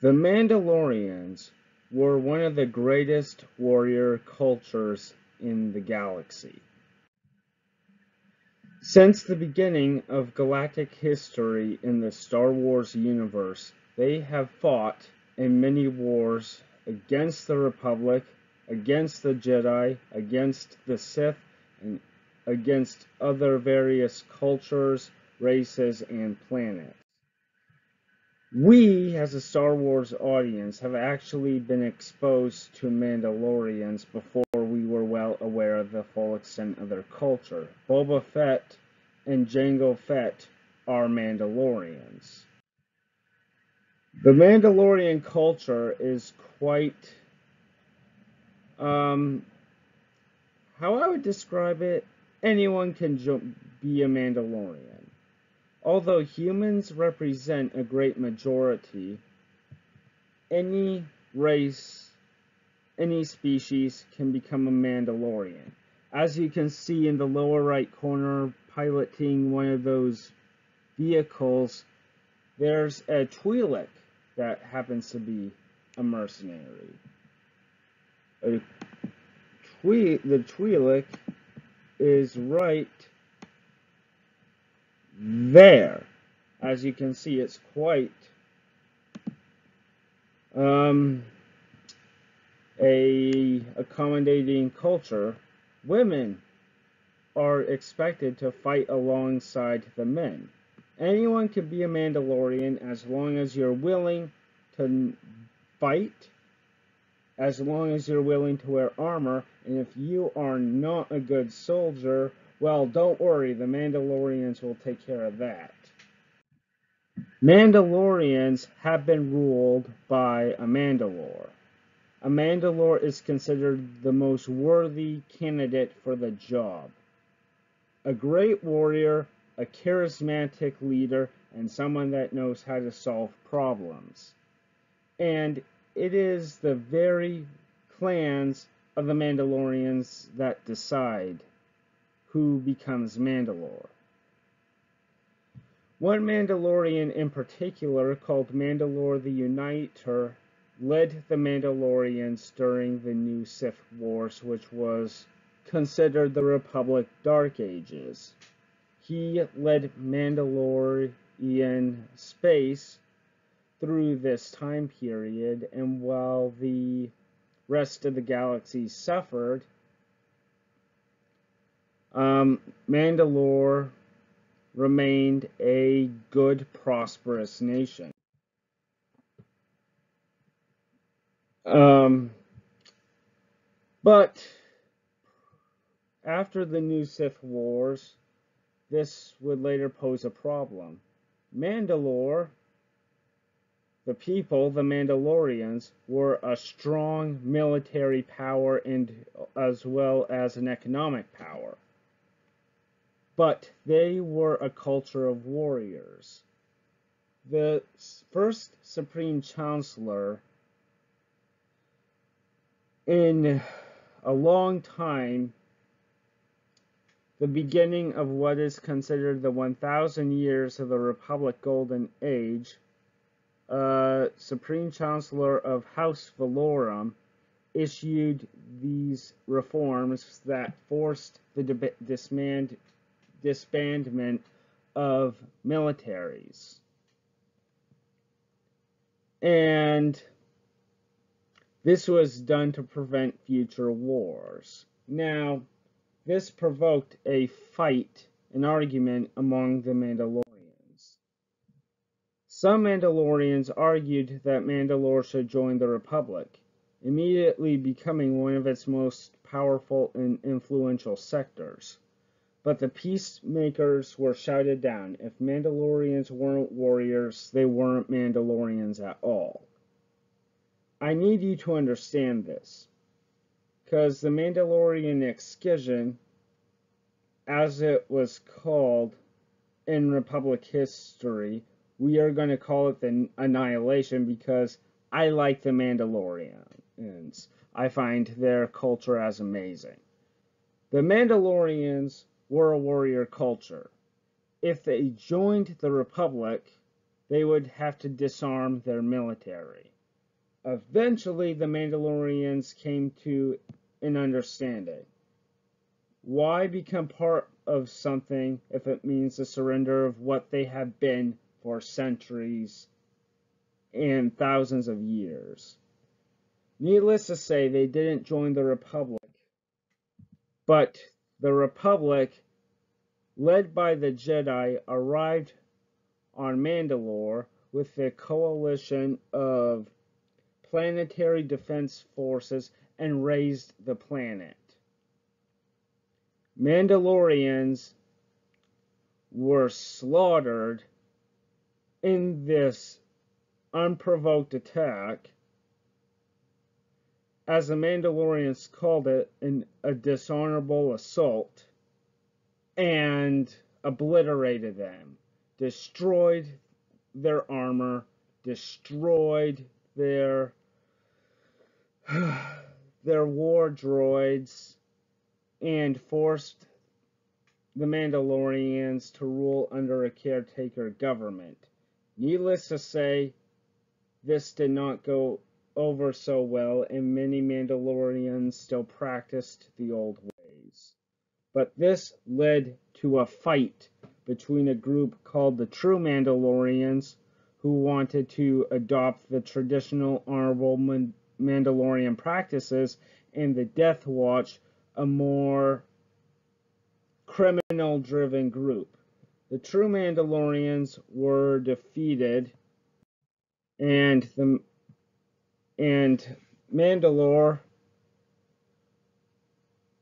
The Mandalorians were one of the greatest warrior cultures in the galaxy. Since the beginning of galactic history in the Star Wars universe, they have fought in many wars against the Republic, against the Jedi, against the Sith, and against other various cultures, races, and planets. We, as a Star Wars audience, have actually been exposed to Mandalorians before we were well aware of the full extent of their culture. Boba Fett and Jango Fett are Mandalorians. The Mandalorian culture is quite, how I would describe it, anyone can be a Mandalorian. Although humans represent a great majority, any race, any species can become a Mandalorian. As you can see in the lower right corner, piloting one of those vehicles, there's a Twi'lek that happens to be a mercenary. The Twi'lek is right there. As you can see, it's quite a accommodating culture. Women are expected to fight alongside the men. Anyone can be a Mandalorian as long as you're willing to fight, as long as you're willing to wear armor, and if you are not a good soldier, well, don't worry, the Mandalorians will take care of that. Mandalorians have been ruled by a Mandalore. A Mandalore is considered the most worthy candidate for the job. A great warrior, a charismatic leader, and someone that knows how to solve problems. And it is the very clans of the Mandalorians that decide who becomes Mandalore. One Mandalorian in particular, called Mandalore the Uniter, led the Mandalorians during the New Sith Wars, which was considered the Republic Dark Ages. He led Mandalorian space through this time period, and while the rest of the galaxy suffered, Mandalore remained a good, prosperous nation. But after the New Sith Wars, this would later pose a problem. Mandalore, the people, the Mandalorians, were a strong military power and as well as an economic power. But they were a culture of warriors. The first Supreme Chancellor in a long time, the beginning of what is considered the 1,000 years of the Republic Golden Age, Supreme Chancellor of House Valorum issued these reforms that forced the disbandment of militaries. And this was done to prevent future wars. Now, this provoked a fight, an argument among the Mandalorians. Some Mandalorians argued that Mandalore should join the Republic, immediately becoming one of its most powerful and influential sectors. But the peacemakers were shouted down. If Mandalorians weren't warriors, they weren't Mandalorians at all. I need you to understand this, because the Mandalorian Excision, as it was called in Republic history, we are going to call it the Annihilation because I like the Mandalorians. I find their culture as amazing. The Mandalorians were a warrior culture. If they joined the Republic, they would have to disarm their military. Eventually, the Mandalorians came to an understanding. Why become part of something if it means the surrender of what they have been for centuries and thousands of years? Needless to say, they didn't join the Republic, but the Republic, led by the Jedi, arrived on Mandalore with a coalition of planetary defense forces and razed the planet. Mandalorians were slaughtered in this unprovoked attack, as the Mandalorians called it, a dishonorable assault, and obliterated them, destroyed their armor, destroyed their war droids, and forced the Mandalorians to rule under a caretaker government. Needless to say, this did not go over so well, and many Mandalorians still practiced the old ways. But this led to a fight between a group called the True Mandalorians, who wanted to adopt the traditional honorable Mandalorian practices, and the Death Watch, a more criminal-driven group. The True Mandalorians were defeated, and Mandalore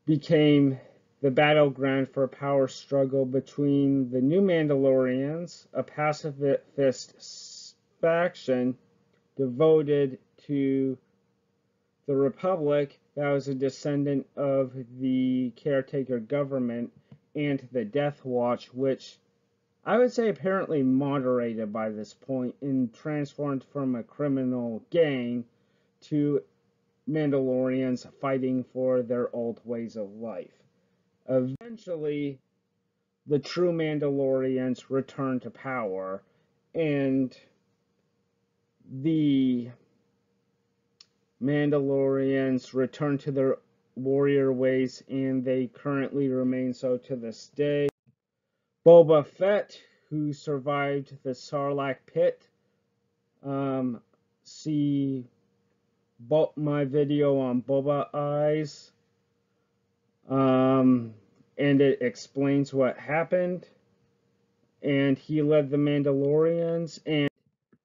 became the battleground for a power struggle between the New Mandalorians, a pacifist faction devoted to the Republic that was a descendant of the caretaker government, and the Death Watch, which I would say apparently moderated by this point and transformed from a criminal gang to Mandalorians fighting for their old ways of life. Eventually, the True Mandalorians returned to power, and the Mandalorians returned to their warrior ways, and they currently remain so to this day. Boba Fett, who survived the Sarlacc pit, see my video on Boba Eyes, and it explains what happened, and he led the Mandalorians, and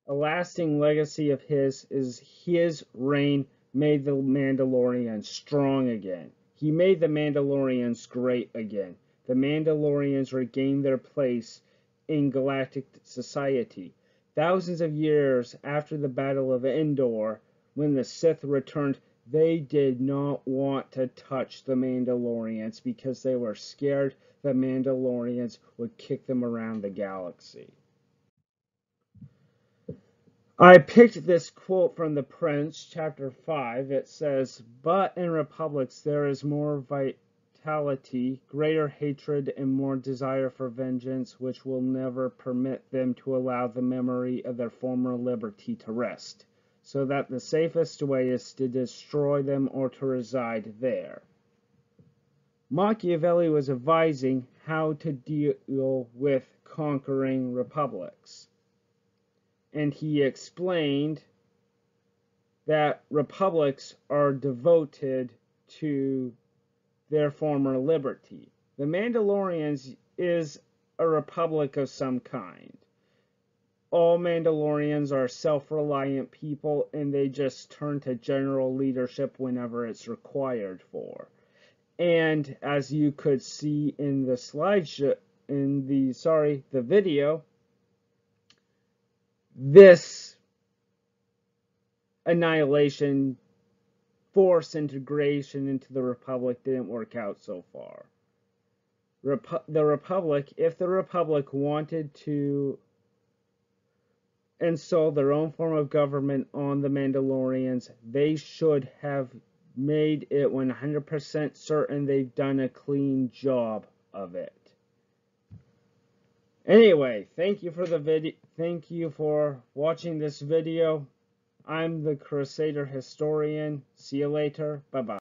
a lasting legacy of his is his reign made the Mandalorians strong again. He made the Mandalorians great again. The Mandalorians regained their place in galactic society. Thousands of years after the Battle of Endor, when the Sith returned, they did not want to touch the Mandalorians because they were scared the Mandalorians would kick them around the galaxy. I picked this quote from The Prince, chapter 5. It says, "But in republics there is more vitality, greater hatred, and more desire for vengeance, which will never permit them to allow the memory of their former liberty to rest, so that the safest way is to destroy them or to reside there." Machiavelli was advising how to deal with conquering republics. And he explained that republics are devoted to their former liberty. The Mandalorians is a republic of some kind. All Mandalorians are self-reliant people, and they just turn to general leadership whenever it's required for. And as you could see in the slideshow, the video, this Annihilation forced integration into the Republic didn't work out so far. The Republic, if the Republic wanted to install their own form of government on the Mandalorians, they should have made it 100% certain they've done a clean job of it. Anyway, thank you for watching this video. I'm the Crusader Historian. See you later. Bye-bye.